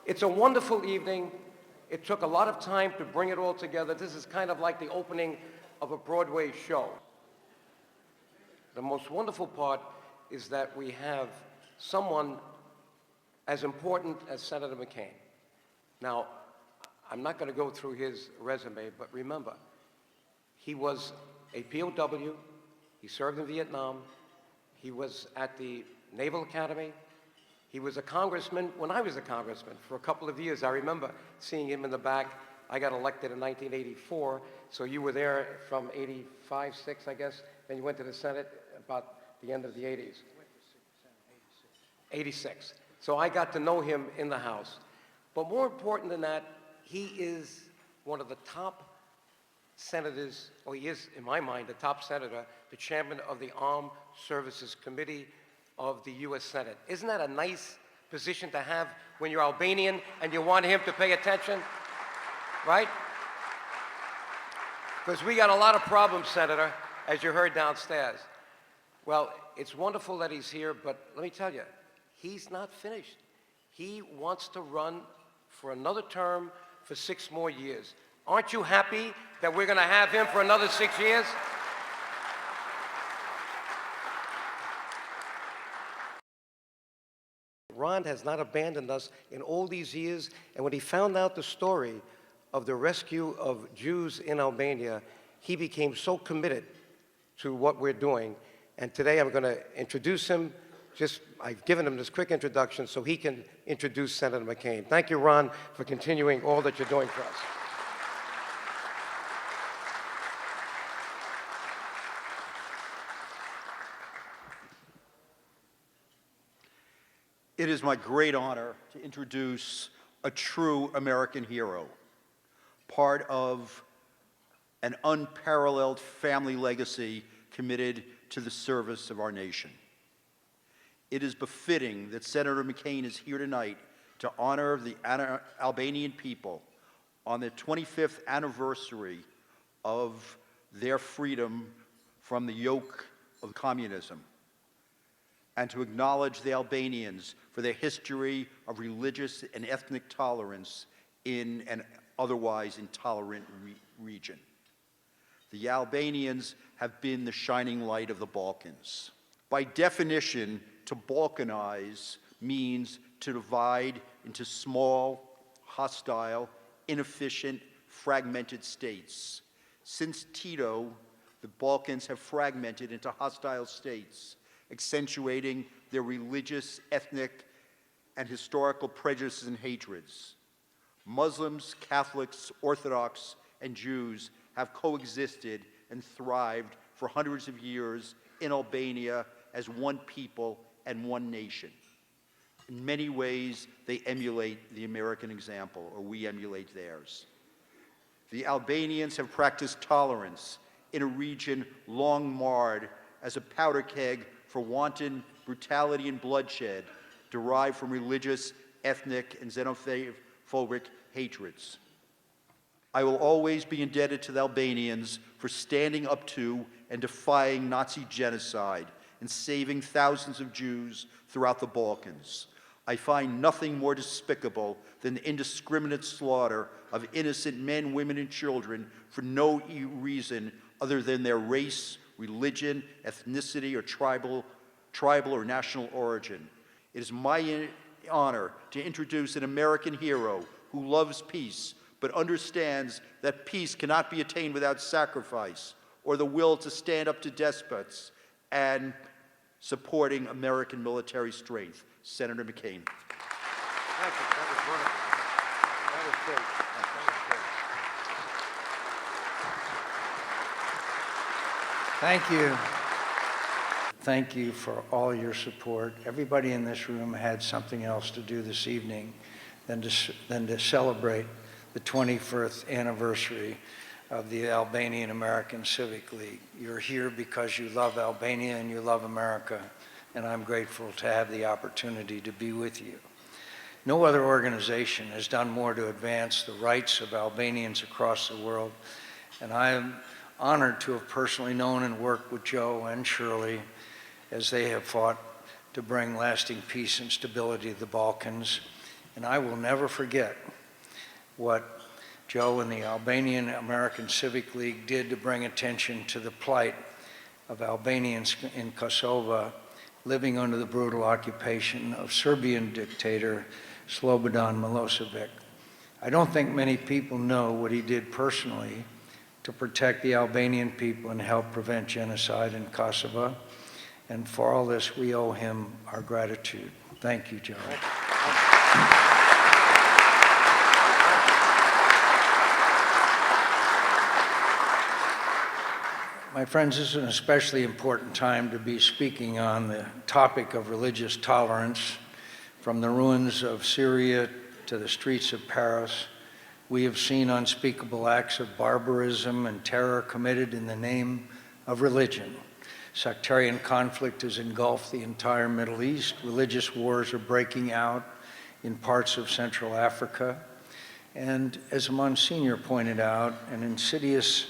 It's a wonderful evening. It took a lot of time to bring it all together. This is kind of like the opening of a Broadway show. The most wonderful part is that we have someone as important as Senator McCain. Now, I'm not going to go through his resume, but remember, he was a POW, he served in Vietnam, he was at the Naval Academy, he was a congressman when I was a congressman for a couple of years. I remember seeing him in the back. I got elected in 1984, so you were there from 85, 6, I guess, then you went to the Senate about the end of the 80s. 86. So I got to know him in the House. But more important than that, he is one of the top senators, or he is, in my mind, the top senator, the chairman of the Armed Services Committee of the U.S. Senate. Isn't that a nice position to have when you're Albanian and you want him to pay attention? Right? Because we got a lot of problems, Senator, as you heard downstairs. Well, it's wonderful that he's here, but let me tell you, he's not finished. He wants to run for another term for 6 more years. Aren't you happy that we're going to have him for another 6 years? Ron has not abandoned us in all these years, and when he found out the story of the rescue of Jews in Albania, he became so committed to what we're doing. And today I'm going to introduce him. I've given him this quick introduction so he can introduce Senator McCain. Thank you, Ron, for continuing all that you're doing for us. It is my great honor to introduce a true American hero, part of an unparalleled family legacy committed to the service of our nation. It is befitting that Senator McCain is here tonight to honor the Albanian people on the 25th anniversary of their freedom from the yoke of communism, and to acknowledge the Albanians for their history of religious and ethnic tolerance in an otherwise intolerant region. The Albanians have been the shining light of the Balkans. By definition, to balkanize means to divide into small, hostile, inefficient, fragmented states. Since Tito, the Balkans have fragmented into hostile states, accentuating their religious, ethnic, and historical prejudices and hatreds. Muslims, Catholics, Orthodox, and Jews have coexisted and thrived for hundreds of years in Albania as one people and one nation. In many ways, they emulate the American example, or we emulate theirs. The Albanians have practiced tolerance in a region long marred as a powder keg for wanton brutality and bloodshed derived from religious, ethnic, and xenophobic hatreds. I will always be indebted to the Albanians for standing up to and defying Nazi genocide and saving thousands of Jews throughout the Balkans. I find nothing more despicable than the indiscriminate slaughter of innocent men, women, and children for no reason other than their race, religion, ethnicity, or tribal or national origin. It is my honor to introduce an American hero who loves peace, but understands that peace cannot be attained without sacrifice or the will to stand up to despots, and supporting American military strength, Senator McCain. Thank you. That was wonderful. That was great. Thank you. Thank you for all your support. Everybody in this room had something else to do this evening than to celebrate the 21st anniversary of the Albanian American Civic League. You're here because you love Albania and you love America, and I'm grateful to have the opportunity to be with you. No other organization has done more to advance the rights of Albanians across the world, and I am honored to have personally known and worked with Joe and Shirley as they have fought to bring lasting peace and stability to the Balkans And I will never forget what Joe and the Albanian American Civic League did to bring attention to the plight of Albanians in Kosovo living under the brutal occupation of Serbian dictator Slobodan Milosevic. I don't think many people know what he did personally to protect the Albanian people and help prevent genocide in Kosovo. And for all this, we owe him our gratitude. Thank you, Joe. My friends, this is an especially important time to be speaking on the topic of religious tolerance. From the ruins of Syria to the streets of Paris, we have seen unspeakable acts of barbarism and terror committed in the name of religion. Sectarian conflict has engulfed the entire Middle East. Religious wars are breaking out in parts of Central Africa. And as Monsignor pointed out, an insidious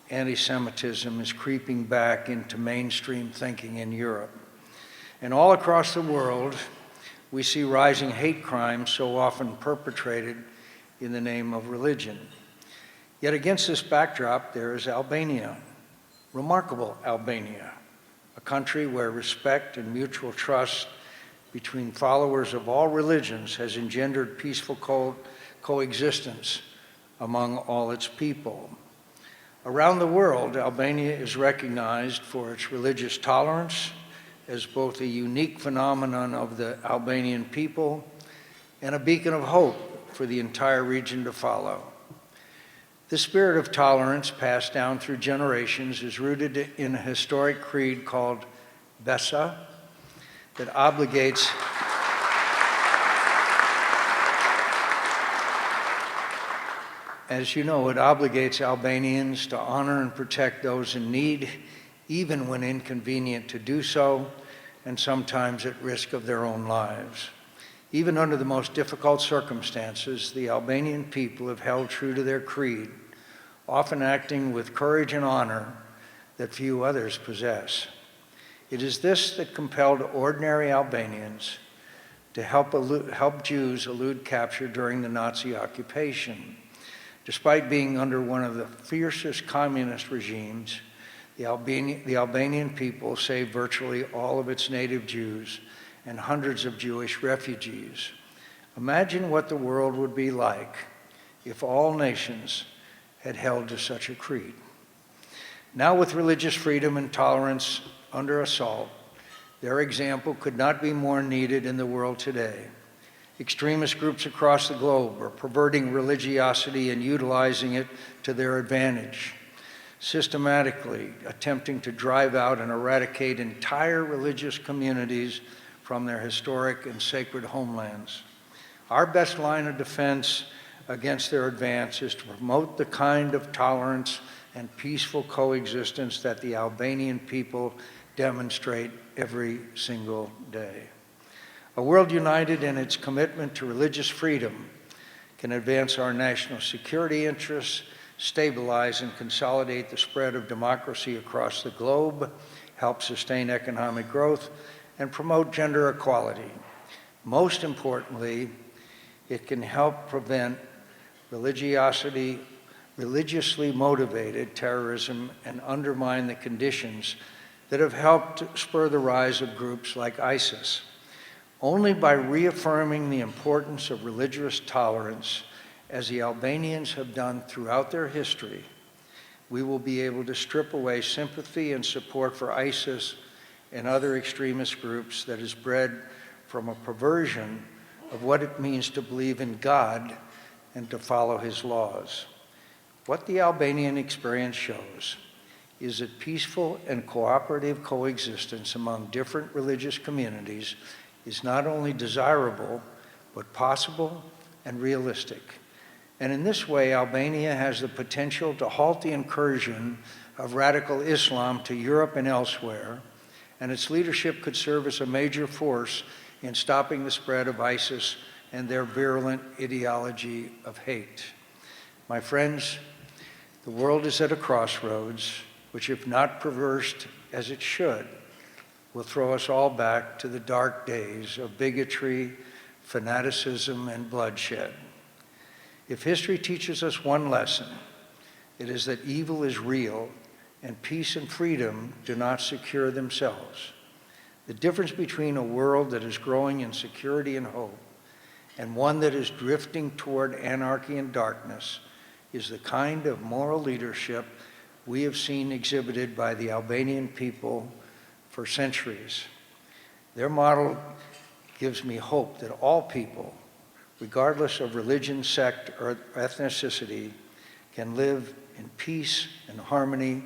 anti-Semitism is creeping back into mainstream thinking in Europe. And all across the world, we see rising hate crimes so often perpetrated in the name of religion. Yet against this backdrop, there is Albania, remarkable Albania, a country where respect and mutual trust between followers of all religions has engendered peaceful coexistence among all its people. Around the world, Albania is recognized for its religious tolerance as both a unique phenomenon of the Albanian people and a beacon of hope for the entire region to follow. The spirit of tolerance passed down through generations is rooted in a historic creed called Besa that obligates As you know, it obligates Albanians to honor and protect those in need, even when inconvenient to do so, and sometimes at risk of their own lives. Even under the most difficult circumstances, the Albanian people have held true to their creed, often acting with courage and honor that few others possess. It is this that compelled ordinary Albanians to help Jews elude capture during the Nazi occupation. Despite being under one of the fiercest communist regimes, the Albanian people saved virtually all of its native Jews and hundreds of Jewish refugees. Imagine what the world would be like if all nations had held to such a creed. Now, with religious freedom and tolerance under assault, their example could not be more needed in the world today. Extremist groups across the globe are perverting religiosity and utilizing it to their advantage, systematically attempting to drive out and eradicate entire religious communities from their historic and sacred homelands. Our best line of defense against their advance is to promote the kind of tolerance and peaceful coexistence that the Albanian people demonstrate every single day. A world united in its commitment to religious freedom can advance our national security interests, stabilize and consolidate the spread of democracy across the globe, help sustain economic growth, and promote gender equality. Most importantly, it can help prevent religiously motivated terrorism and undermine the conditions that have helped spur the rise of groups like ISIS. Only by reaffirming the importance of religious tolerance, as the Albanians have done throughout their history, we will be able to strip away sympathy and support for ISIS and other extremist groups that is bred from a perversion of what it means to believe in God and to follow his laws. What the Albanian experience shows is that peaceful and cooperative coexistence among different religious communities is not only desirable, but possible and realistic. And in this way, Albania has the potential to halt the incursion of radical Islam to Europe and elsewhere, and its leadership could serve as a major force in stopping the spread of ISIS and their virulent ideology of hate. My friends, the world is at a crossroads, which, if not traversed as it should, will throw us all back to the dark days of bigotry, fanaticism, and bloodshed. If history teaches us one lesson, it is that evil is real and peace and freedom do not secure themselves. The difference between a world that is growing in security and hope and one that is drifting toward anarchy and darkness is the kind of moral leadership we have seen exhibited by the Albanian people for centuries. Their model gives me hope that all people, regardless of religion, sect, or ethnicity, can live in peace and harmony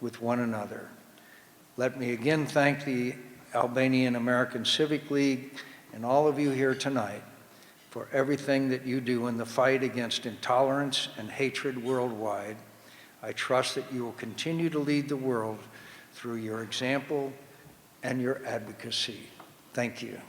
with one another. Let me again thank the Albanian American Civic League and all of you here tonight for everything that you do in the fight against intolerance and hatred worldwide. I trust that you will continue to lead the world through your example and your advocacy. Thank you.